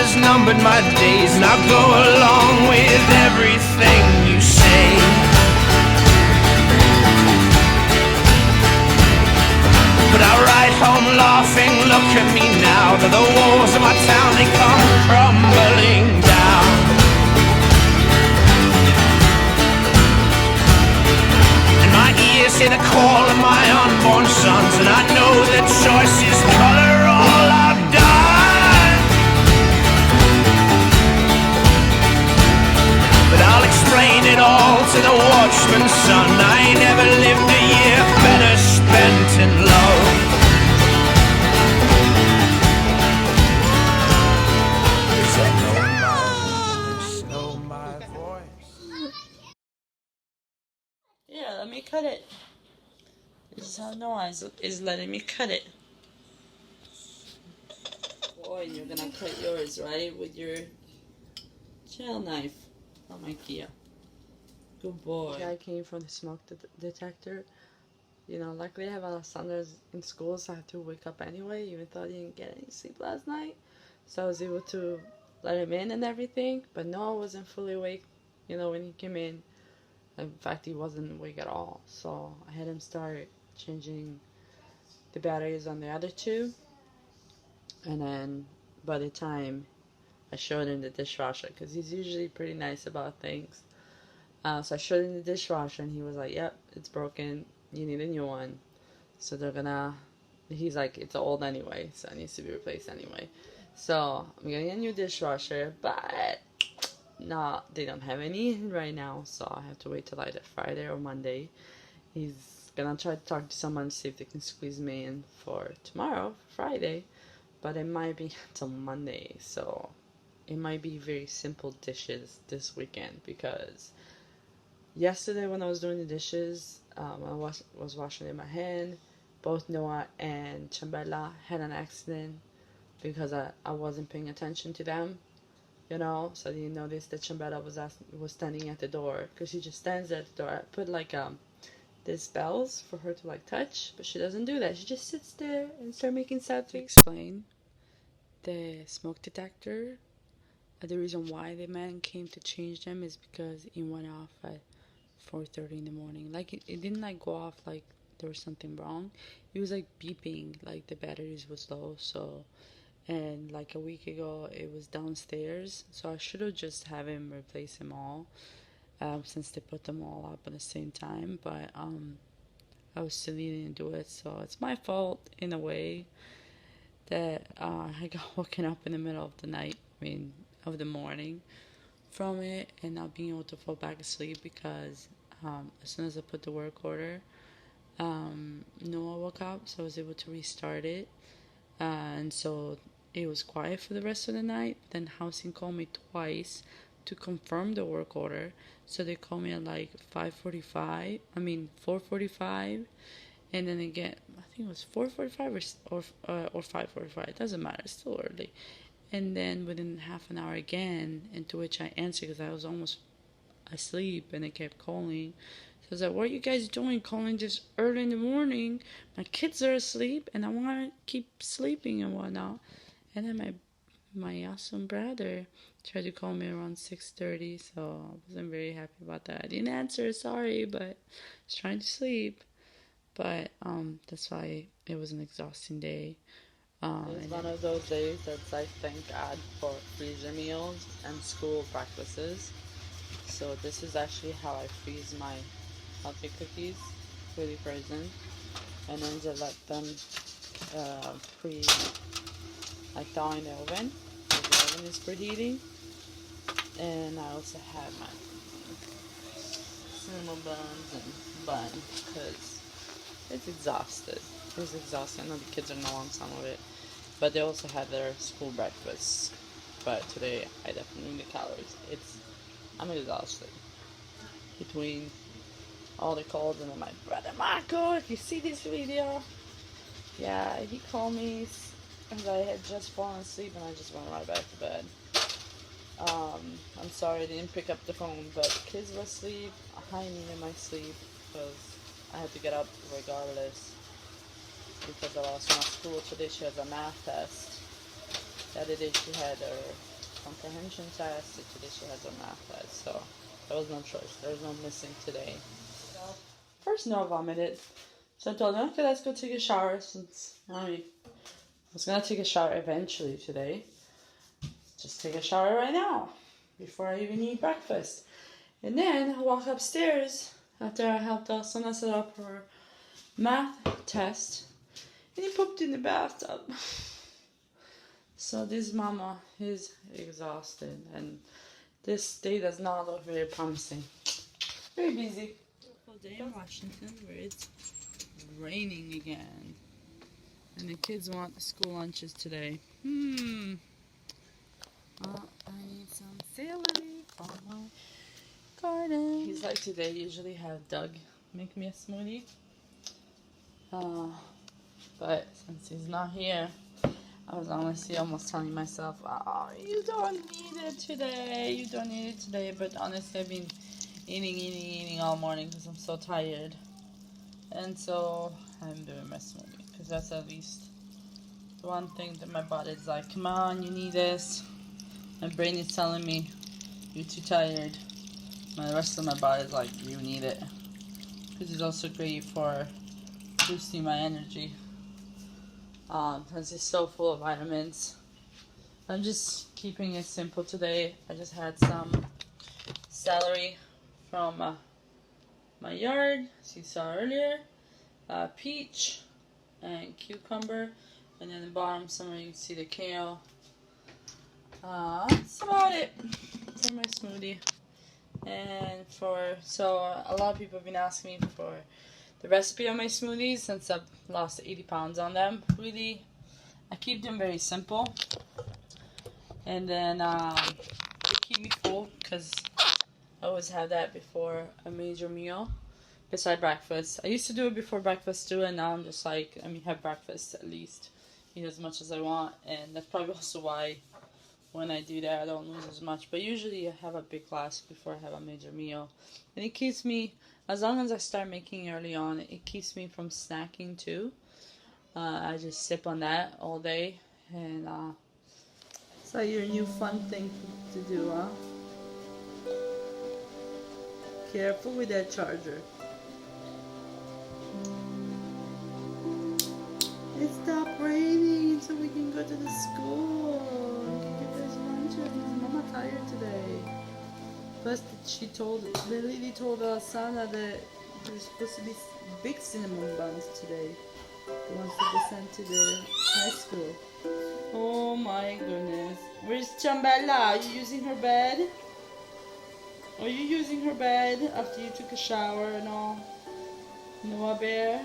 has numbered my days, and I'll go along with everything you say. But I ride home laughing, look at me now, that the walls of my town, they come crumbling down. And my ears hear the call of my unborn sons, and I know that choice is color all I've done. But I'll explain it all to the watchman's son. I ain't never lived a year better spent in love. Know my voice. Yeah, let me cut it. This is how Noah's is letting me cut it. Boy, you're gonna cut yours, right? With your gel knife from IKEA. Good boy. Yeah, I came from the smoke detector. You know, luckily I have Alessandra in school, so I have to wake up anyway, even though I didn't get any sleep last night. So I was able to let him in and everything, but Noah wasn't fully awake, you know, when he came in. In fact, he wasn't awake at all. So I had him start changing the batteries on the other two. And then by the time I showed him the dishwasher, because he's usually pretty nice about things. So I showed him the dishwasher, and he was like, yep, it's broken. You need a new one. So he's like, it's old anyway, so it needs to be replaced anyway. So I'm getting a new dishwasher, but no, they don't have any right now, so I have to wait till either Friday or Monday. He's gonna try to talk to someone to see if they can squeeze me in for tomorrow, Friday, but it might be until Monday, so it might be very simple dishes this weekend, because yesterday when I was doing the dishes, I was washing in my hand. Both Noah and Chambella had an accident because I wasn't paying attention to them, you know, so I didn't notice that Chambella was standing at the door, because she just stands at the door. I put like these bells for her to like touch, but she doesn't do that. She just sits there and starts making sad faces. Explain the smoke detector. The reason why the man came to change them is because it went off at 4:30 in the morning. Like it didn't like go off like there was something wrong. It was like beeping, like the batteries was low. So, and like a week ago it was downstairs, so I should have just have him replace them all, since they put them all up at the same time. But I was silly and didn't do it, so it's my fault in a way that I got woken up in the middle of the night. I mean, of the morning from it, and not being able to fall back asleep, because as soon as I put the work order, Noah woke up, so I was able to restart it, and so it was quiet for the rest of the night. Then housing called me twice to confirm the work order, so they called me at like 4:45, and then again, I think it was 4:45 or 5:45. It doesn't matter, it's still early. And then within half an hour again, into which I answered because I was almost asleep, and they kept calling. So I was like, what are you guys doing calling this early in the morning? My kids are asleep, and I want to keep sleeping and whatnot. And then my awesome brother tried to call me around 6:30, so I wasn't very happy about that. I didn't answer, sorry, but I was trying to sleep. But that's why it was an exhausting day. It's one of those days that's I thank God for freezer meals and school breakfasts. So this is actually how I freeze my healthy cookies, fully frozen, and then just let them thaw in the oven. So the oven is preheating, and I also have my cinnamon buns and bun, because it's exhausted. It's exhausting. I know the kids are not on some of it, but they also had their school breakfast. But today I definitely need the calories. I'm exhausted between all the calls, and then my brother Marco, if you see this video, yeah, he called me as I had just fallen asleep, and I just went right back to bed. I'm sorry I didn't pick up the phone, but kids were asleep. I needed my sleep because I had to get up regardless, because I lost my school. Today she has a math test. The other day she had her comprehension test. And today she has a math test, so there was no choice. There was no missing today. First, Noah vomited. So I told her, okay, let's go take a shower since I was gonna take a shower eventually today. Just take a shower right now before I even eat breakfast. And then I walk upstairs after I helped Sana set up her math test, and he pooped in the bathtub. So this mama is exhausted, and this day does not look very promising. Very busy. Beautiful day in Washington where it's raining again. And the kids want school lunches today. I need some celery for my garden. He's like today, usually have Doug make me a smoothie. But since he's not here, I was honestly almost telling myself, oh, you don't need it today. You don't need it today. But honestly, I've been eating all morning because I'm so tired. And so I'm doing my smoothie because that's at least the one thing that my body's like, come on, you need this. My brain is telling me, you're too tired. The rest of my body is like, you need it. Because it's also great for boosting my energy. Because it's so full of vitamins. I'm just keeping it simple today. I just had some celery from my yard, as you saw earlier. Peach and cucumber. And then the bottom somewhere you can see the kale. That's about it for my smoothie. And so a lot of people have been asking me for the recipe of my smoothies since I've lost 80 pounds on them. Really, I keep them very simple. And then they keep me full because I always have that before a major meal beside breakfast. I used to do it before breakfast too, and now I'm just like, have breakfast at least. Eat as much as I want, and that's probably also why when I do that I don't lose as much. But usually I have a big glass before I have a major meal. And it keeps me, as long as I start making early on, it keeps me from snacking too. I just sip on that all day. And it's like your new fun thing to do, huh? Careful with that charger. It stopped raining so we can go to the school. We can get those lunches. Mama tired today. Plus, the lady told Sana that there's supposed to be big cinnamon buns today. The ones that they sent to the high school. Oh my goodness. Where's Chambella? Are you using her bed? Are you using her bed after you took a shower and all? Noah Bear?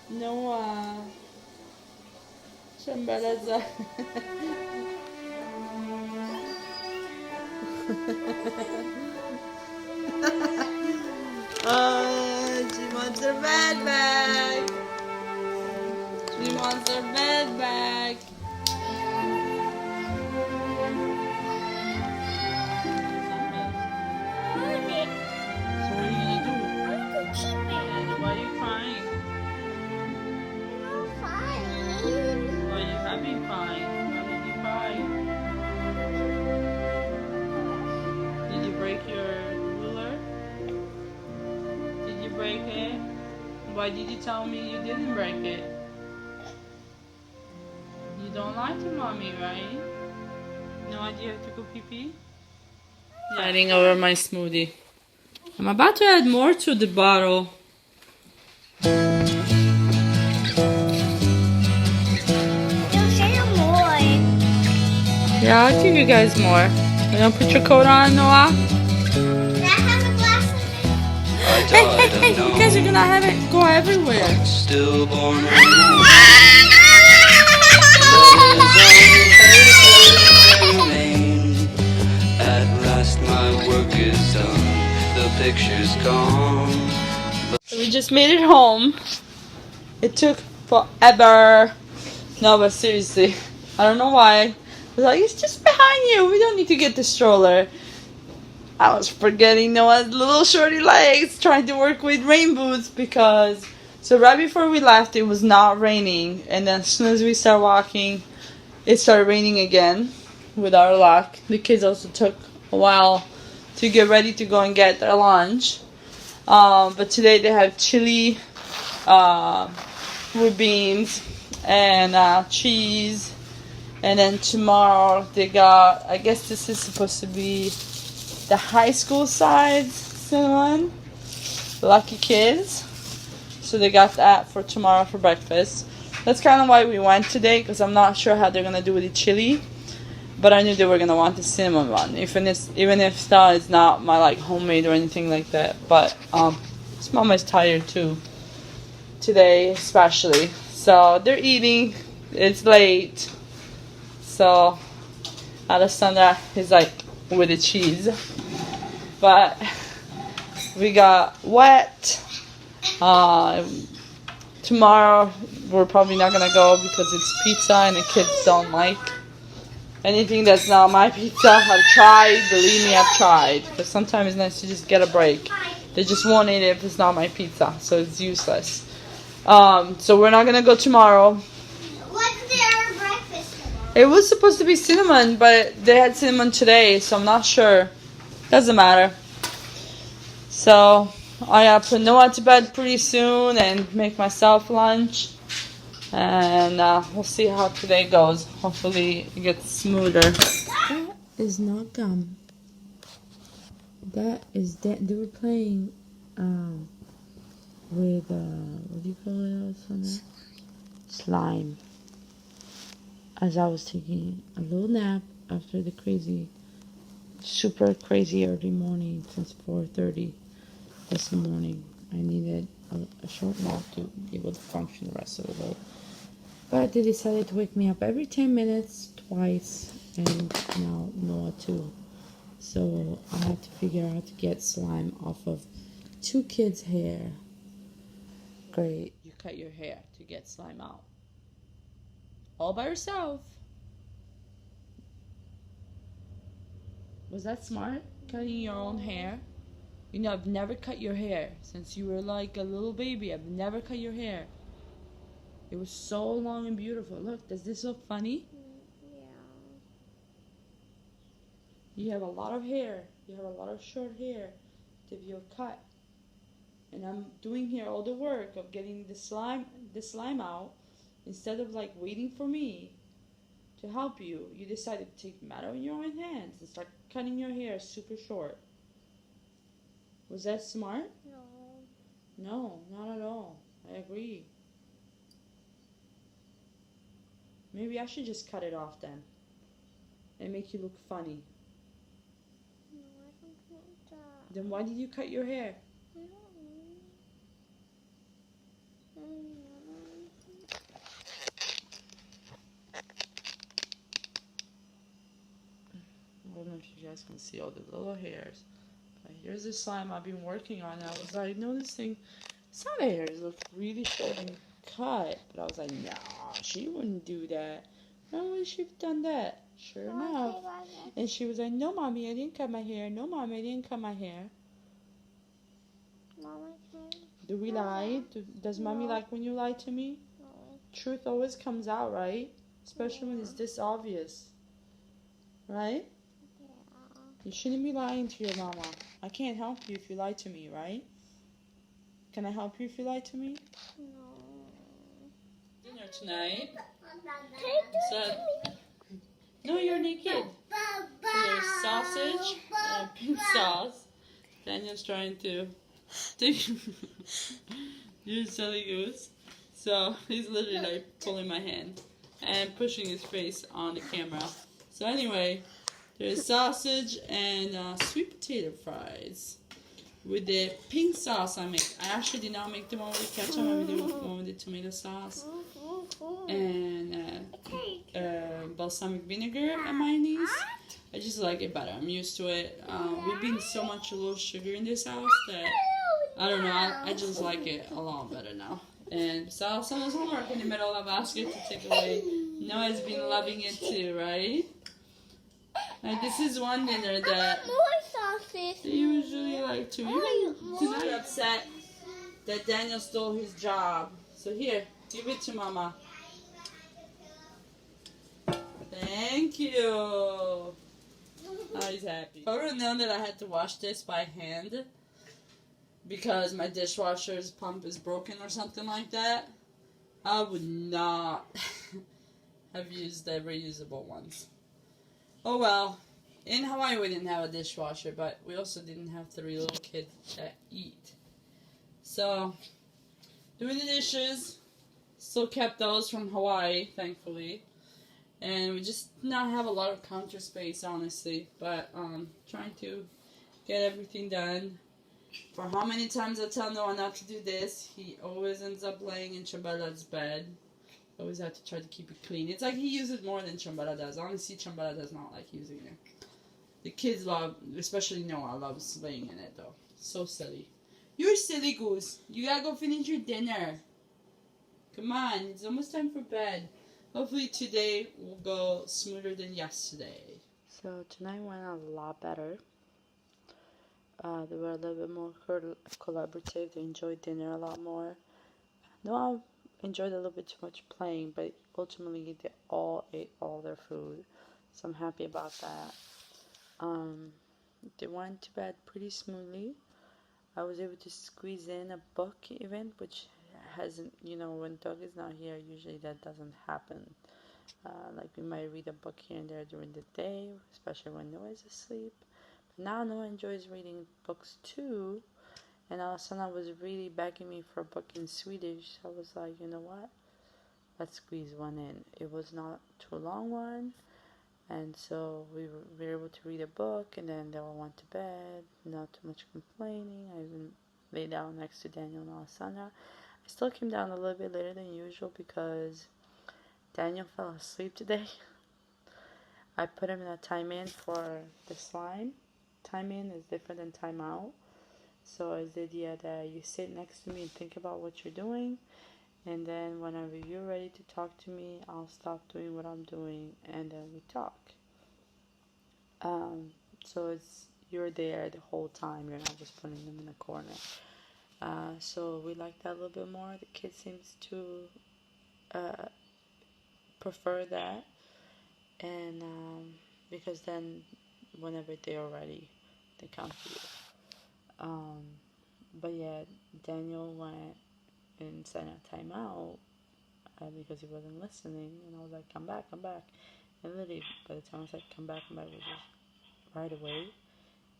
Noah. Chambella's oh, she wants her bed back. She wants her bed back. So what are you gonna do? Why are you crying? Why are you having crying? Why did you cry? Did you break your ruler? Did you break it? Why did you tell me you didn't break it? You don't like your mommy, right? No idea how to go pee-pee? Adding over my smoothie. I'm about to add more to the bottle. Yeah, I'll give you guys more. You don't put your coat on, Noah? Can I have a glass of it? Hey, you guys are gonna have it go everywhere. Stillborn At last my work is done. The picture's gone. We just made it home. It took forever. No, but seriously, I don't know why. I was like, it's just behind you. We don't need to get the stroller. I was forgetting Noah's little shorty legs, trying to work with rain boots so right before we left, it was not raining. And then as soon as we start walking, it started raining again. With our luck, the kids also took a while to get ready to go and get their lunch. But today they have chili with beans and cheese. And then tomorrow they got, I guess this is supposed to be the high school side cinnamon. Lucky kids. So they got that for tomorrow for breakfast. That's kind of why we went today, because I'm not sure how they're going to do with the chili. But I knew they were going to want the cinnamon one. Even if it's not my like homemade or anything like that. But Mama's tired too. Today especially. So they're eating. It's late. So Alessandra is like with the cheese. But we got wet. Tomorrow we're probably not gonna go because it's pizza and the kids don't like anything that's not my pizza. I've tried, believe me, I've tried. But sometimes it's nice to just get a break. They just won't eat it if it's not my pizza, so it's useless. So we're not gonna go tomorrow. What's their breakfast tomorrow? It was supposed to be cinnamon, but they had cinnamon today, so I'm not sure. Doesn't matter. So I gotta put Noah to bed pretty soon and make myself lunch. And we'll see how today goes. Hopefully it gets smoother. That is not gum. That is that. They were playing with what do you call it, Alessandra? Slime. As I was taking a little nap after the super crazy early morning since 4:30 this morning. I needed a short nap to be able to function the rest of the day. But they decided to wake me up every 10 minutes, twice, and now Noah too. So I have to figure out how to get slime off of 2 kids' hair. Great, you cut your hair to get slime out. All by yourself. Was that smart? Cutting your own hair? You know, I've never cut your hair since you were like a little baby. I've never cut your hair. It was so long and beautiful. Look, does this look funny? Yeah. You have a lot of hair. You have a lot of short hair to be cut. And I'm doing here all the work of getting the slime out. Instead of like waiting for me to help you, you decided to take the matter in your own hands and start cutting your hair super short. Was that smart? No. No, not at all. I agree. Maybe I should just cut it off then and make you look funny. No, I don't want that. Then why did you cut your hair? I don't know. I don't know if you guys can see all the little hairs. But here's the slime I've been working on. I was like noticing some of the hairs look really short and cut. But I was like, nah, she wouldn't do that. Why would she have done that? Sure enough. And she was like, no, Mommy, I didn't cut my hair. No, Mommy, I didn't cut my hair. Mama, Do we lie? Does Mommy like when you lie to me? no. Truth always comes out, right? Especially when it's this obvious. Right? Yeah. You shouldn't be lying to your mama. I can't help you if you lie to me, right? Can I help you if you lie to me? No. Dinner tonight. So, No, you're naked. So there's sausage and pink sauce. Daniel's trying to use silly goose. So he's literally like pulling my hand and pushing his face on the camera. So anyway, there's sausage and sweet potato fries with the pink sauce I make. I actually did not make the one with ketchup. I made the one with the tomato sauce and balsamic vinegar and mayonnaise. I just like it better. I'm used to it. We've been so much low sugar in this house that I don't know. I just like it a lot better now. And so someone's homework in the middle of a basket to take away. Noah's been loving it too, right? And this is one dinner that more sausage. they usually like to. Even tonight, upset that Daniel stole his job. So here, give it to Mama. Thank you. Oh, he's happy. If I would have known that I had to wash this by hand because my dishwasher's pump is broken or something like that, I would not have used the reusable ones. Oh well. In Hawaii we didn't have a dishwasher, but we also didn't have 3 little kids that eat. So, doing the dishes, still kept those from Hawaii, thankfully. And we just not have a lot of counter space, honestly. But trying to get everything done. For how many times I tell Noah not to do this, he always ends up laying in Chambala's bed. Always have to try to keep it clean. It's like he uses more than Chambala does. Honestly, Chambala does not like using it. The kids love, especially Noah, loves laying in it though. So silly. You're silly goose. You gotta go finish your dinner. Come on, it's almost time for bed. Hopefully today will go smoother than yesterday. So tonight went a lot better. They were a little bit more collaborative. They enjoyed dinner a lot more. Noah enjoyed a little bit too much playing, but ultimately they all ate all their food. So I'm happy about that. They went to bed pretty smoothly. I was able to squeeze in a book event, which hasn't, when Doug is not here, usually that doesn't happen. Like we might read a book here and there during the day, especially when Noah is asleep. But now Noah enjoys reading books too, and all of a sudden I was really begging me for a book in Swedish. I was like, you know what? Let's squeeze one in. It was not too long one, and so we were able to read a book, and then they all went to bed. Not too much complaining. I even lay down next to Daniel and Alessandra. I still came down a little bit later than usual because Daniel fell asleep today. I put him in a time in for the slime. Time in is different than time out. So it's the idea that you sit next to me and think about what you're doing, and then whenever you're ready to talk to me, I'll stop doing what I'm doing, and then we talk. So it's you're there the whole time. You're not just putting them in a corner. So we like that a little bit more. The kid seems to prefer that, and because then whenever they're ready, they come to you. But yeah, Daniel went and sent a timeout because he wasn't listening, and I was like, come back, come back. And literally, by the time I said come back, which is right away,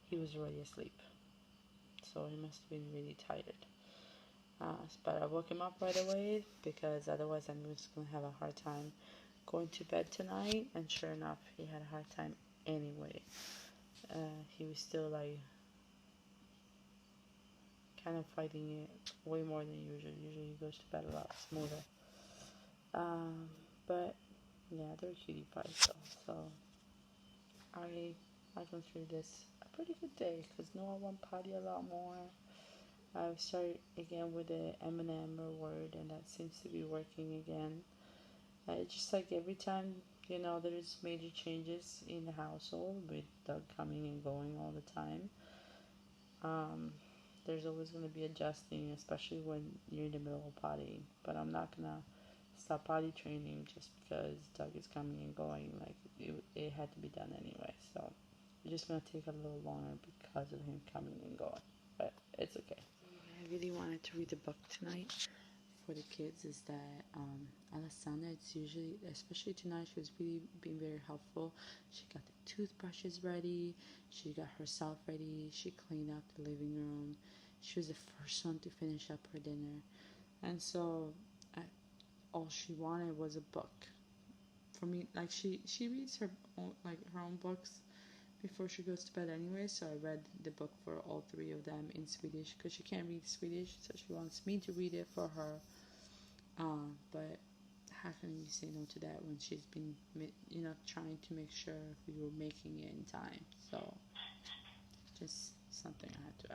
he was already asleep. So he must have been really tired. But I woke him up right away because otherwise I'm just going to have a hard time going to bed tonight. And sure enough, he had a hard time anyway. He was still like kind of fighting it way more than usual. Usually he goes to bed a lot smoother. But yeah, they're cutie pies though. So I consider this a pretty good day because Noah went potty a lot more. I've started again with the M&M word, and that seems to be working again. It's just like every time, there's major changes in the household with Doug coming and going all the time. There's always going to be adjusting, especially when you're in the middle of potty. But I'm not going to stop potty training just because Doug is coming and going. Like, it had to be done anyway. So, it's just going to take a little longer because of him coming and going. But it's okay. I really wanted to read the book tonight for the kids. Is that Alessandra, it's usually, especially tonight, she was really being very helpful. She got the toothbrushes ready. She got herself ready. She cleaned up the living room. She was the first one to finish up her dinner. And so all she wanted was a book. For me, like she reads her own books before she goes to bed anyway, so I read the book for all 3 of them in Swedish because she can't read Swedish, so she wants me to read it for her. But how can you say no to that when she's been, trying to make sure we were making it in time? So just something I had to